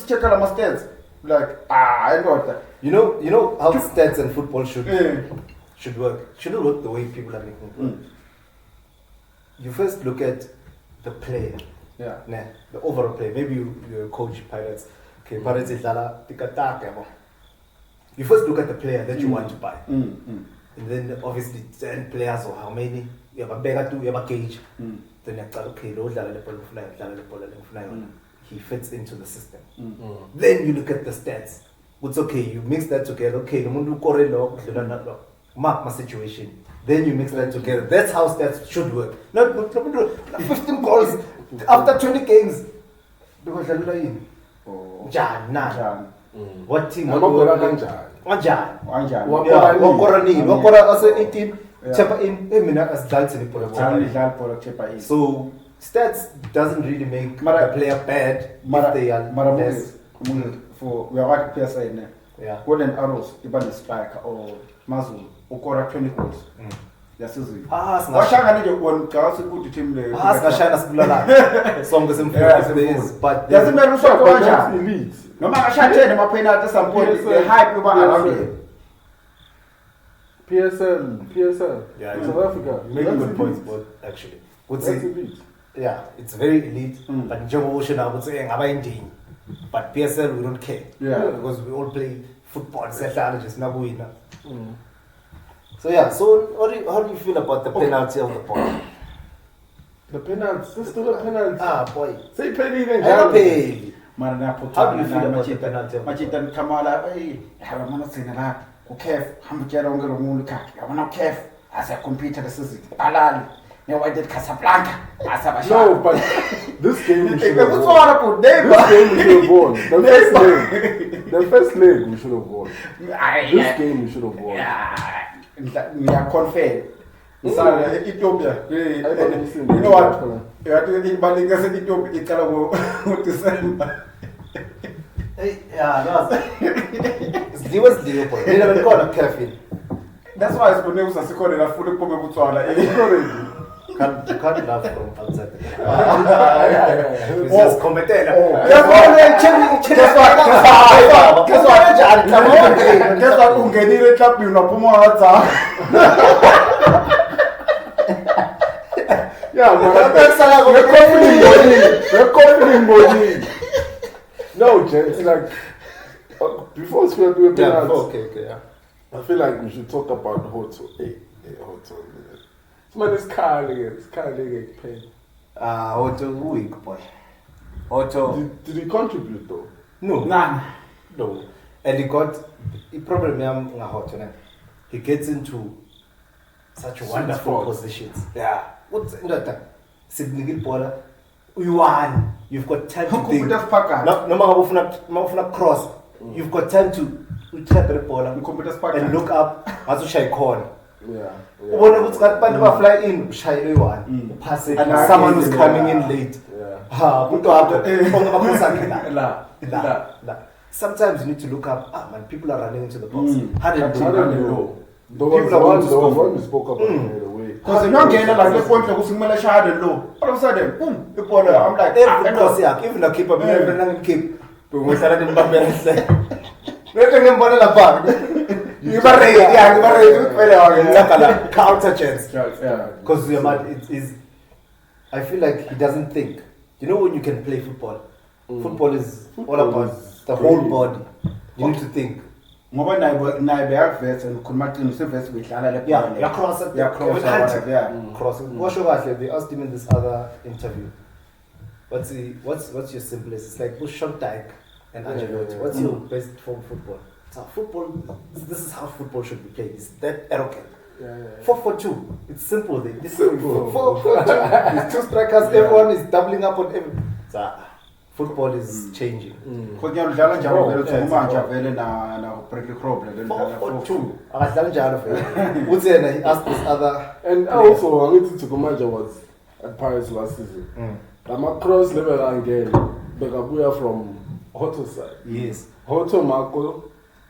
check out my stats. Like I got that. You know how stats and football should work. Shouldn't work the way people are making it work. You first look at the player. Yeah. Nah, the overall player. Maybe you're a coach, Pirates. Okay, Pirates is you first look at the player that you want to buy. And then obviously 10 players or how many. You have a beggar you have a cage. Then you have okay, he fits into the system. Then you look at the stats. It's okay, you mix that together. Okay, the mundu korelo, mark my situation. Then you mix that together. That's how stats should work. Not 15 goals after 20 games. What team? So stats doesn't really make a player bad if they are less. We are like PSA in there. Yeah. Golden Arrows, even striker or Mazul, or 20 goals. Yes, is it? Washanga need one cars good team. But doesn't matter so elite. No matter shall tell them at some point they hype around it. PSL. Yeah, South Africa. You make good points, but actually. That's elite. Yeah, it's very elite. But Joe Ocean, I would say, but PSL, we don't care. Yeah. Because we all play football, So yeah, so how do you feel about the penalty of the ball? The penalty, let's do the penalty. Boy. Say penalty then. How do you feel about the penalty of the ball? Machitan Kamala, I want to say that. CAF, I want to CAF as a computer assistant. No, I did Casablanca. No, but this game we should have won. The first leg we should have won. This game we should have won. We are confident. Ethiopia. You know what? You have to think about Ethiopia. It's going to December. That's why I suppose I call it a fully come You can't laugh from outside the camera. It's just commentator. Guess what? Ungenile club you know Yeah, we're confident body. No, gents, like before we do a penalty. Okay, yeah. I feel like we should talk about Hoto. Hoto. It's kind of pain. Hoto weak boy. Hoto. Did he contribute though? No. No. And he got the problem. He gets into such wonderful positions. Yeah. What's in that? Significant baller. You won. You've got time to think. No matter cross. You've got time to trap the ball and look up. As you shy corner. Yeah. When what's got fly in, shy one. Pass it. And someone who's coming in late. Sometimes you need to look up. Man, people are running into the box. How did they know? People are going to score. One we spoke about it away. Because if you're getting like this point, like Usman shot and low. All of a sudden, boom, the ball. I'm like, even the keeper, every keep. But we started in Bambi. Letting him ball la park. You were ready. Counter chance. Yeah. Because it is. I feel like he doesn't think. You know when you can play football. Football is all about the whole body. You need to think. Ngoba nayi vets and kumatin vets bedlala le ball. Yeah, cross it. Yeah, cross. Washo kahle. They asked him in this other interview. What's your simplest? It's like Bushon Dyke and Angelotti. What's your best form of football? So football. This is how football should be played. It's that arrogant. 4-4-2. It's simple. This is 4-4-2. It's two strikers. Everyone is doubling up on everyone. So, football is changing. 4-4-2. He asked this other. And also, I need to Tukumaja was at Paris last season. I'm across level again. Bekabuya from Hoto side. Yes. Hoto Marco.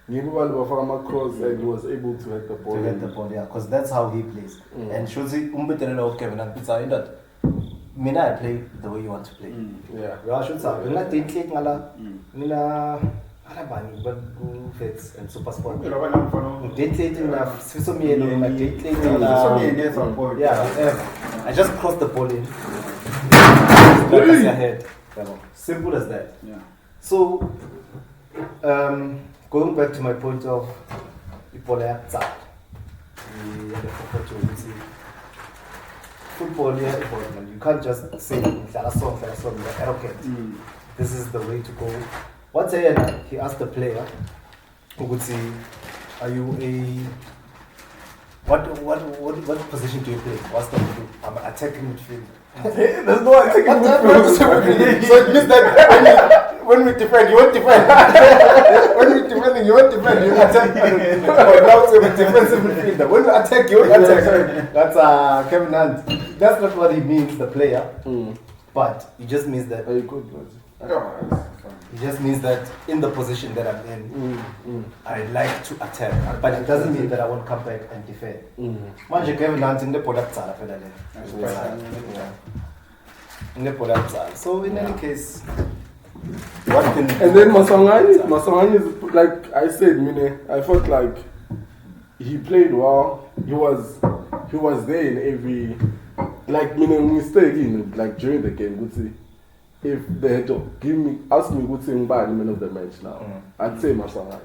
Cross and he was able to hit the ball. Yeah, because that's how he plays. And Shuzi of Kevin and Pizza in that. Mina, I play the way you want to play. Yeah. I should say, Mina date Mina but Fits and Super Sport. Date enough. Yeah. I just crossed the ball in. Ahead. Simple as that. Yeah. So going back to my point of people outside, football here, you can't just say you're arrogant. This is the way to go. Once he asked the player, who would say, "Are you a what position do you play?" What's the do? I'm an attacking midfield. There's no attacking midfield. So it means that when we defend, you won't defend. When we defending, you won't defend. You attack. But now it's a defensive midfielder. When we attack, you won't attack. That's Kevin Hunt. That's not what he means, the player. But it just means that. Very good. It just means that in the position that I'm in, I like to attack. But it doesn't mean that I won't come back and defend. Manje Kevin Hunt in the product side. So in any case, what can and then Masangani is like I said, I felt like he played well. He was there in every mistake like during the game. Would see if they had to ask me what's in by the man of the match now, I'd say Masangani.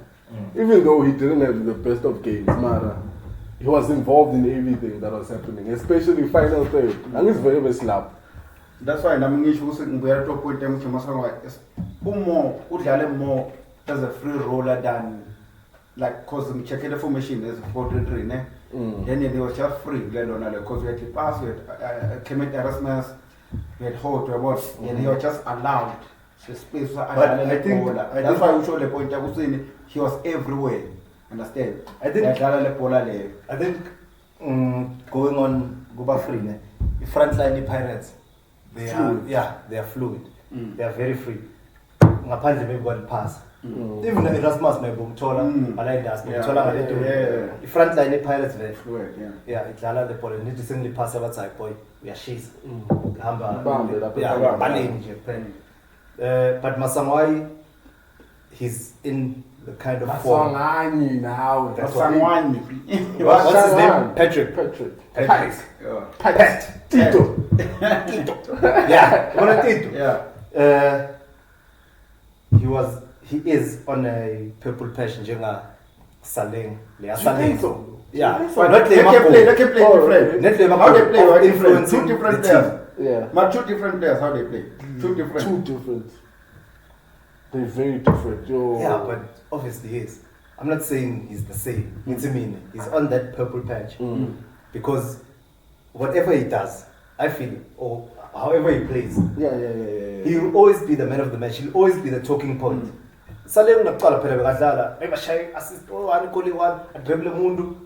Even though he didn't have the best of games, he was involved in everything that was happening, especially final third. And it's very slap. That's why I'm we are to put them to more as a free roller than like cause we check the formation as a 4-3, then they were just free because we had to pass with Kemet Erasmus, we had hold and they were just allowed the space. But I think that's why we show the point I was saying he was everywhere. Understand? I think going on Guba Free, the frontline Pirates, they are fluid. They are very free. Ngaphandle maybe one pass. Even Erasmus maybe Mtola, Alaidas, Mtola, the frontline Pirates very fluid. Yeah, it's the ball. Need to simply pass outside, boy. We are she's. But Masangwai, he's in the kind of form. Masangani now. What's his name? Patrick. Tito. Yeah, Tito. Yeah. He is on a purple patch in Jenga Saleng. So? Yeah. They can play different. How they play different. Two different players. Yeah. But two different players, how they play. Two different. They're very different. Yeah, but obviously he is. I'm not saying he's the same. It's mean he's on that purple patch. because whatever he does, I feel, or however he plays, he will always be the man of the match. He'll always be the talking point. Salem nakuqala phela bekadlala, ebashaye assist one goal one, dribble umuntu,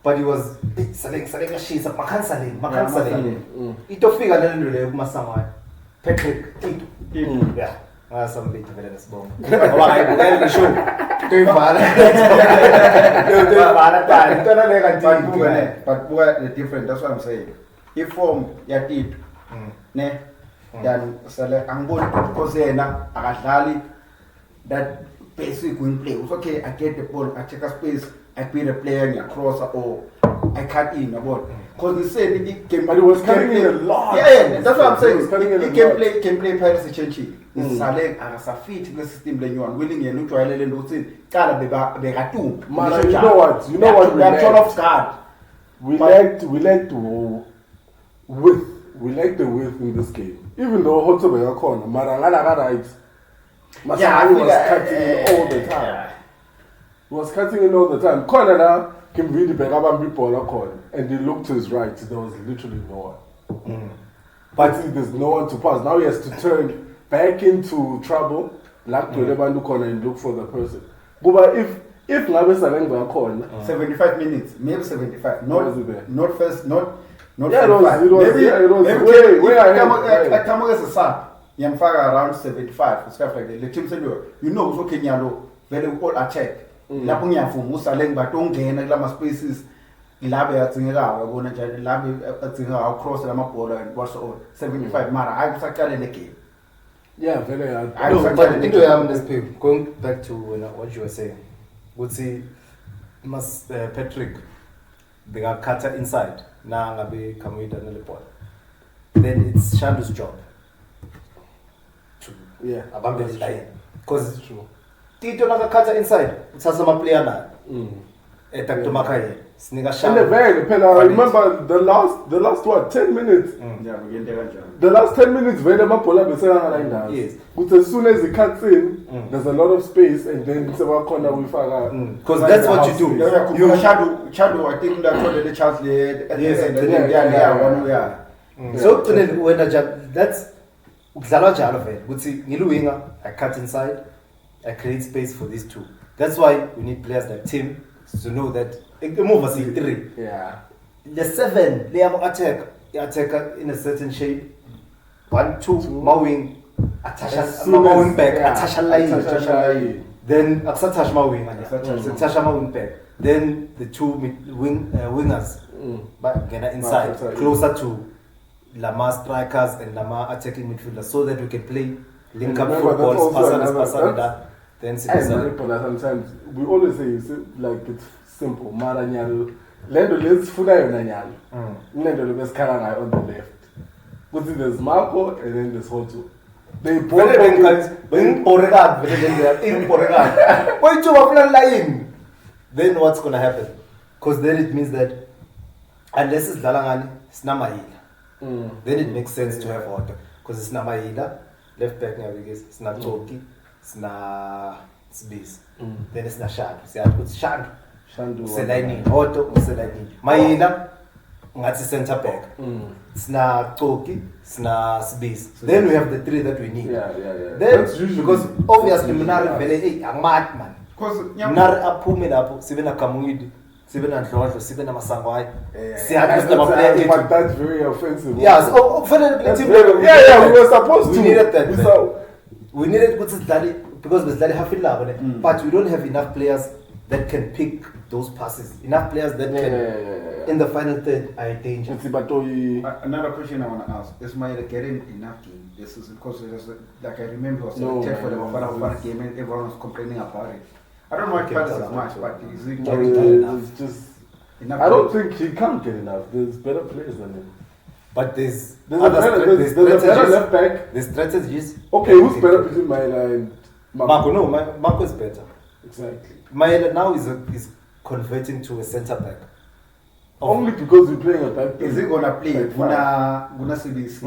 but he was Salem kashisa, makhan Salem. Itofika lelo leyo kumasango Patrick. Yeah. Some bit of evidence bomb. But the different, that's what I'm saying. If form yatit, ne, then sale angol because akadlali that basic wing play. It's okay, I get the ball, I check a space, I put a player in a crosser or I cut in a ball. Because they said it can, but it was coming in a lot. Yeah, that's what I'm saying. He can play Paris Chenchi. Saleh Arasafit in the system when you are willing and neutral and losing. Kala Begatu. Man, you know what? You know what? We like to width. We like the width in this game. Even though Hotobega corner, Marangala right. Masai was cutting in all the time. He was cutting in all the time. Corner now can be the Begabambi Pola corner. And he looked to his right. There was literally no one. But there's no one to pass. Now he has to turn back into trouble, like to the bandu corner and look for the person. But if Nabe Salengba corner, 75 minutes, maybe 75, not first, not yeah, it was way ahead. I come as a son, Yamfaga around 75, stuff like that. The team said, you know, it's okay, Nyalo, very all attack. Lapunya for Musalengba, don't gain a glamour spaces. Labe at Zinga, we're going to Labe at Zinga across the Lamapola and what's all 75 Mara. I was a cat in the game. Yeah, very hard. But going back to what you were saying, would see Patrick they got cutter inside. Now I'm be coming down the ball. Then it's Shandu's job to abandon the line. Because it's true. Tito naga cutter inside. It's a player now. And the very I remember the last what 10 minutes. The last 10 minutes when the Mapola Besana line down. Yes. But as soon as it cuts in, there's a lot of space and then it's about corner with because that's what you do. You shadow, I think that's what the chance led. So when that's Xalajalo would see Niluinga, I cut inside, I create space for these two. That's why we need players like Tim to know that it can move us in 3. Yeah. The 7, they have attack in a certain shape. 1, 2, Mawing, Mawing back, Atasha line. Then Aksatash Mawing, Atasha Mawing back. Then the 2 wingers, but inside, closer to Lama strikers and Lama attacking midfielders, so that we can play link up footballs, Pasana. Then sometimes we always say like it's simple. Mara Nyalo, Lendo let's Funa Nyalo. Lendo let's Karanga on the left. But there's Marco and then there's Hoto. They both then what's gonna happen? Because then it means that unless it's Dalangani, it's Namaila. Then it makes sense to have Hoto. Because it's Namaila, left back navigation, it's not Toki. It's na Sbis. Then it's na Shandu. See, I put Shandu. Selani, Otto, Selani. Maina, that's center back. It's na Toki, it's na Sbis. Then we have the 3 that we need. Then, because obviously, Munari Vele, a madman. Because Munari Apumina, Sivena Kamuid, Sivena George, Sivena Masangwai. But that's very offensive. Yes, we were supposed to. We needed that. We needed because there's half in but we don't have enough players that can pick those passes. Enough players that can, in the final third, are danger. Another question I want to ask: is Maida getting enough game? This is because it was like I remember was selected for the Bafana game and everyone was complaining about it. I don't know why Paris as much, but is he getting enough? It's just enough. I don't think he can't get enough. There's better players than him. But there's a better left back. There's strategies. Okay, who's better between Maela and Marco? No, Marco is better. Exactly. Maela now is converting to a centre back. Only because we're playing a back. Is he gonna play? Guna CBC.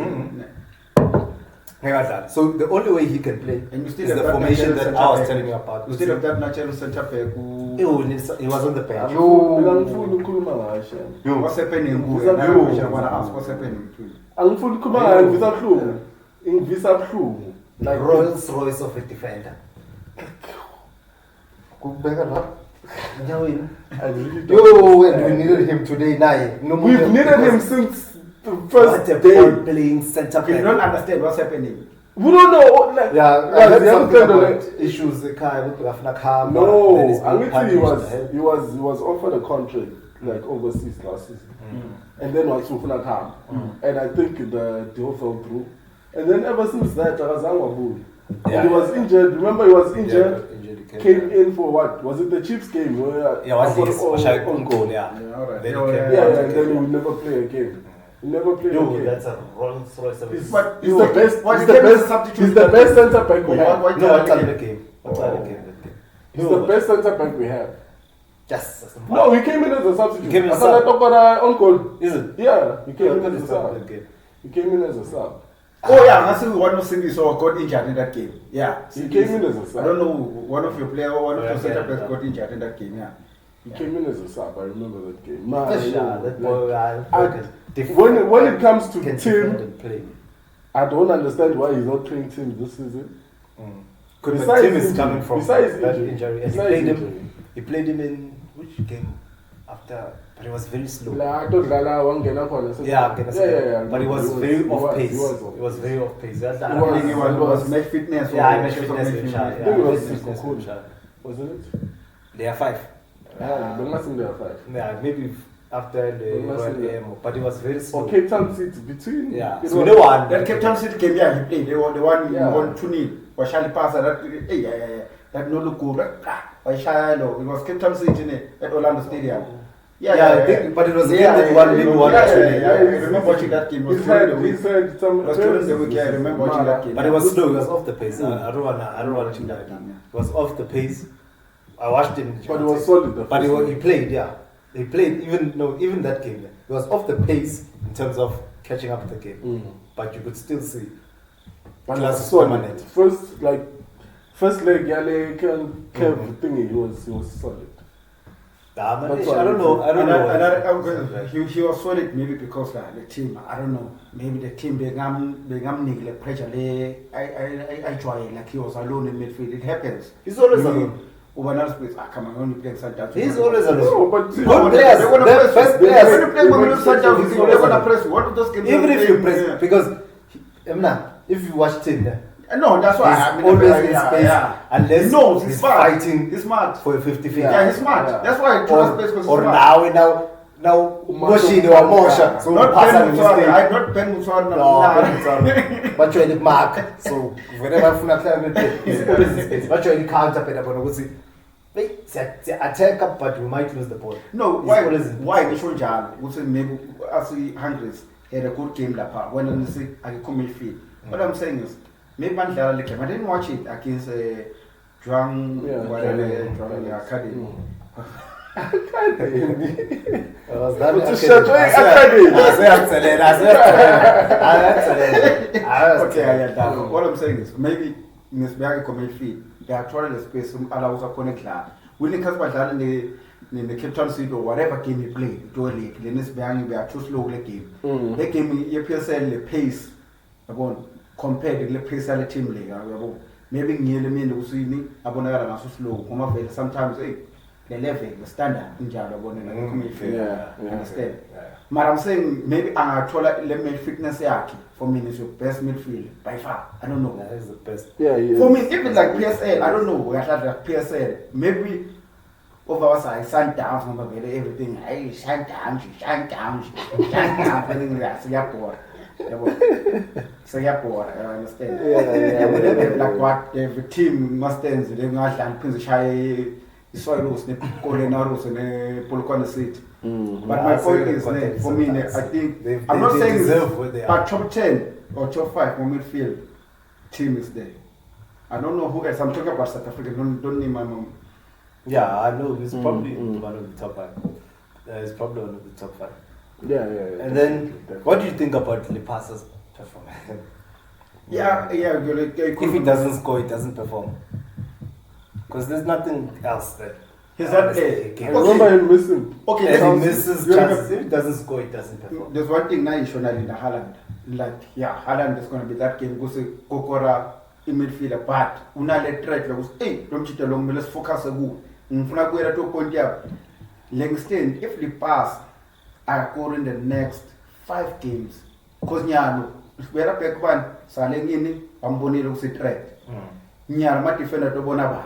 So the only way he can play And you still is have the that formation natural that I was centre telling you back. about. You still have that natural centre back who... He was on the bench. Angifuni ukukhuluma ngayo shem. What's happening? What's happening? Angifuni ukukhuluma ngayo ngivisa buhlungu. Ngivisa buhlungu. Like Rolls Royce of a defender. Kubeka la. I really don't Yo, and we needed him today night. No more. We've needed him since the What first a day. ball playing centre back. You don't understand what's happening. We don't know. Like, I heard the something other about thing, issues. The car with Rafna no, I he was offered a contract like overseas last season, and then was Sikfuna come, and I think the deal fell through, and then ever since that, he was injured. Remember, he was injured. Came in for what? Was it the Chiefs game? Where goal. Yeah, and then he would never play again. He never played again. That's a Rolls Royce. He's the best. He's the best centre back we have. He's the best centre back we have. Yes. No, he came in as a substitute. He came in as a sub. On goal. Is it? Yeah, he came in as a sub. He came in as a sub. Oh yeah, that's one of the so got injured in that game. Yeah, he came in as a sub. I don't know, one of your players, one of your centre backs got injured in that game. Yeah, he came in as a sub. I remember that game. When it comes to Tim, I don't understand why he's not playing Tim this season. Because Tim is coming from that injury. And he played him in which game after? But he was very slow. Yeah, but he was very off pace. He was very off pace. He was match fitness. Yeah, match fitness. Wasn't it? They are 5. Yeah, they must be there 5. Yeah, maybe after the Royal Air, but it was very slow. Or Cape Town City between. Yeah, so no one. That Cape Town City game, yeah, he played. The one he won 2-0. Was Charlie Passer that? That no look good. By Shiloh, it was Cape Town City at Orlando Stadium. But it was a game that won League One actually. I remember watching that game. He said some. I remember watching that game. But it was slow. It was off the pace. I don't want to that game. It was off the pace. I watched him. But it was solid. But he played. Yeah, he played. Even that game. It was off the pace in terms of catching up with the game. But you could still see. But it was solid. First leg, Yale Kev thingy. He was solid. I don't know. He was solid maybe because the team. I don't know. Maybe the team they neglect pressure. I try like he was alone in midfield. It happens. He's always alone. Come on, only playing Sundowns. He's always alone. No, but good players. They're gonna press. When you play Sundowns, they're gonna press. What do those games? Even if you press, because if you watch him. No, that's why he's always in space. Unless he's fighting. He's smart For a 50-50. Yeah, he's smart. Yeah. That's why he chose space because he's smart. Now, Moshini or Mosha. So not Ben Muswana. But you're in the mark. So whenever Funa play, he's always in space. But you're in the counter, it's attack up, but you might lose the ball. No, why the show would say maybe as Hungriez had a good game lapa when I say I come midfield. What I'm saying is maybe I didn't watch it against Academy. Was that okay, what I'm saying is maybe Miss Berger midfield, they are trying to space some allows a connect club. Winning Casper in the Cape Town City or whatever game he played, do a league, the Miss Berger we are too slow game. They gave me the pace compared to the pace of the team league. Maybe nearly mean the Usini, Abonara so slow, sometimes the level, the standard in Java, understand? But I'm saying maybe I'm a fitness for me is your best midfield by far. I don't know. That is the best. Yeah. For me, if it's like PSL, I don't know. We had like PSL. Maybe over us, I shut down everything. I shut down. Singapore, I understand. Yeah. Like what the team must stand. They must stand. Soil Polokwane City. But my point is, for me, I think I'm not saying but top 10 or top 5 for midfield team is there. I don't know who else. I'm talking about South Africa. Don't name my mom. Yeah, I know. He's probably one of the top 5. He's probably one of the top 5. Yeah. And then, what do you think about Lipasa's performance? If he doesn't score, he doesn't perform. Because there's nothing else that. He's not I remember him missing. Okay, and he misses chances. If he doesn't score, he doesn't perform. There's one thing now you should in the Haaland. Like, Haaland is going to be that game. Go say Kokora in midfielder, but una let threat. Hey, don't cheat along. Let's focus a go. Mfuna kuera to point ya. Langston, if the pass are scoring the next 5 games, because nyano, we're up at one. Salengini, Amboni looks a threat. Nyarma defender to Bonaba.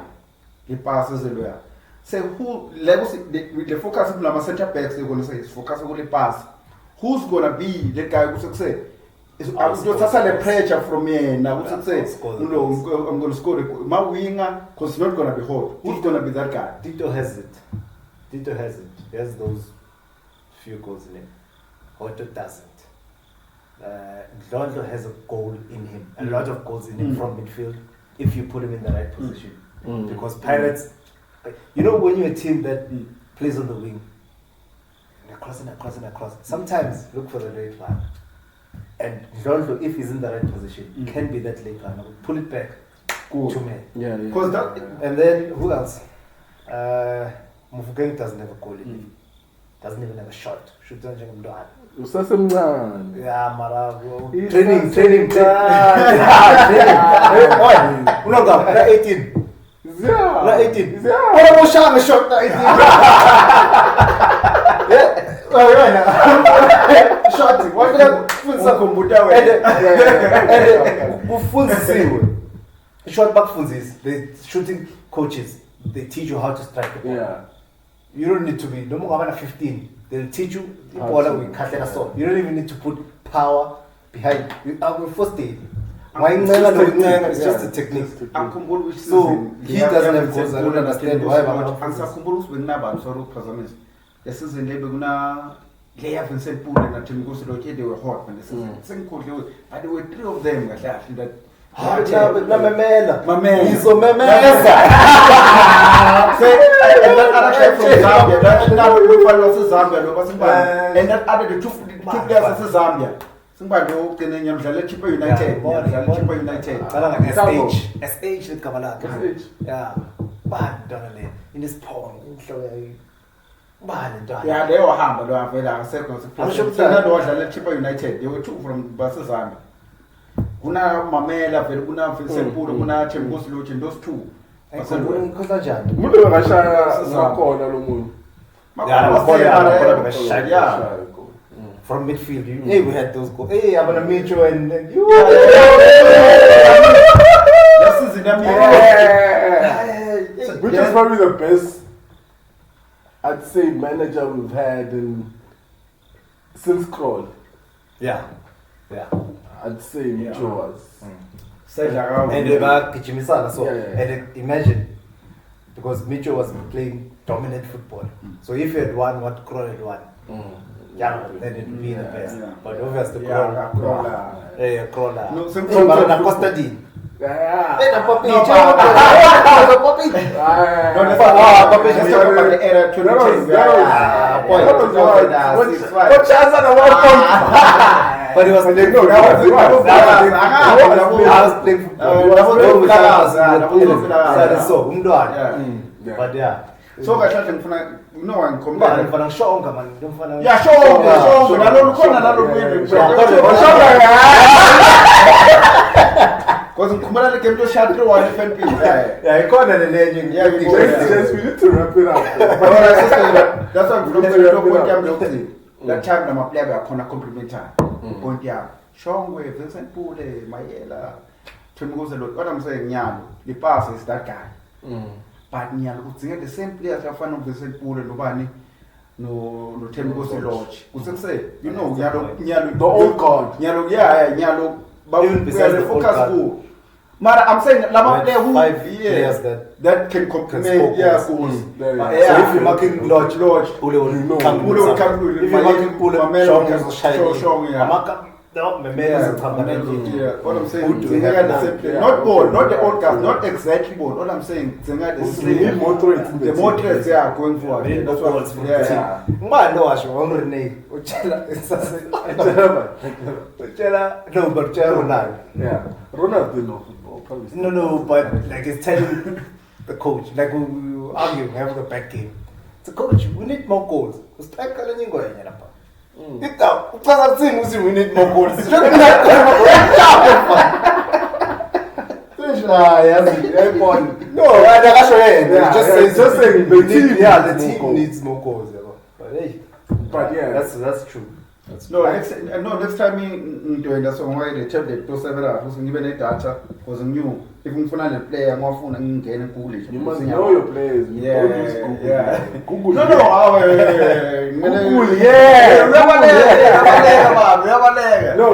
He passes everywhere. Say who levels the focus on the center backs, they're going to say is focus on the pass. Who's gonna be the guy who's say? It's just the pressure from me now. Who's say? No, I'm gonna score my winger because it's not gonna be hot. Who's gonna be that guy? Tito has it. He has those few goals in him. Otto doesn't. Londo has a goal in him, a lot of goals in him from midfield if you put him in the right position. Because Pirates, you know, when you're a team that plays on the wing, across. Sometimes look for the late line. And Londo, if he's in the right position, can be that late line. Pull it back to me. Yeah. And then who else? Mufukeng doesn't have a goal in him. Doesn't even have a shot. Shoots on Jangam. Usasemncane. Yeah, Marago. He's Training. training. Una 18. Yeah. Na 18. Yeah. What about Shang shot na 18? Yeah. Shot. What did Funza Kombuta and Funzi. Shot back Funzis. The shooting coaches, they teach you how to strike the ball. Yeah. You don't need to be no more than 15. They'll teach you the ball with Katena sword. You don't even need to put power behind. Our first day. It's just a technique. So he doesn't have goals. I don't understand why. The season they have Vincent Poole and Tim Goes to they were hot when the season. And there were 3 of them that He's a and that other the 2 players is Zambia. Somebody can in Chipa United. SH with Kavala. Yeah. Bad Donnelly in this pond. Yeah, they were humble. They were seconds. I'm sure that was Chipa United. They were 2 from Basazan. Una Mamela, Verguna, Vincent Poole, Una Chembos Luch, and those 2. From midfield, hey, we had those goals. Hey, I'm gonna meet you and you. Which is probably the best, I'd say, manager we've had since Kroll. Yeah. I'd say Mitchell was. And they were Kichimisana. So, and imagine, because Mitchell was playing dominant football. So if you had won what Kroll had won, then it would be the best. But obviously, Kroll. No, Costa D. Yeah. But he was playing football. I was playing football. But yeah. So I thought no one come back. Yeah, because Kumara came to shut through one different people. Yeah, I called an legend. Yeah, we need to wrap it up. That's what I'm saying. That time I'm a player, I can't compliment her. Point yeah, Shongwe, Vincent Poole, Mayela, Tim goes a lot. What I'm saying, yeah, the pass is that guy. But the same players are fan of Vincent Poole and Lubani. No, Tim goes to lodge. What's say? You know, the old god. Nyalo, but we are the focus group. Mara, I'm saying, Lama player who 5 years that can complement. Yeah, so if you're marking Lodge, Ule will come. If you're marking Pule, Shong, No, my man is a permanent. All I'm saying, not ball, not the old guys, not exactly ball. All I'm saying, we need more threats. The more threats they are going for. That's what it's for. Yeah. Man, no, I should want Renee. No, but Ronaldo. Yeah, Ronaldo didn't know football. Probably. No, but like it's telling the coach, like we were arguing, having a back game. The coach, we need more goals. We need more goals. Just saying the team needs more goals. But hey, that's true. Next time ngidoyenda so ngoba le tablet to several ukuthi ngibe ne data because new if ngifuna le player ngafuna ngingene kuhle nje. You must know your players. Don't use Google. Yeah. Google. No, Google. Yeah. uyabaleka. No.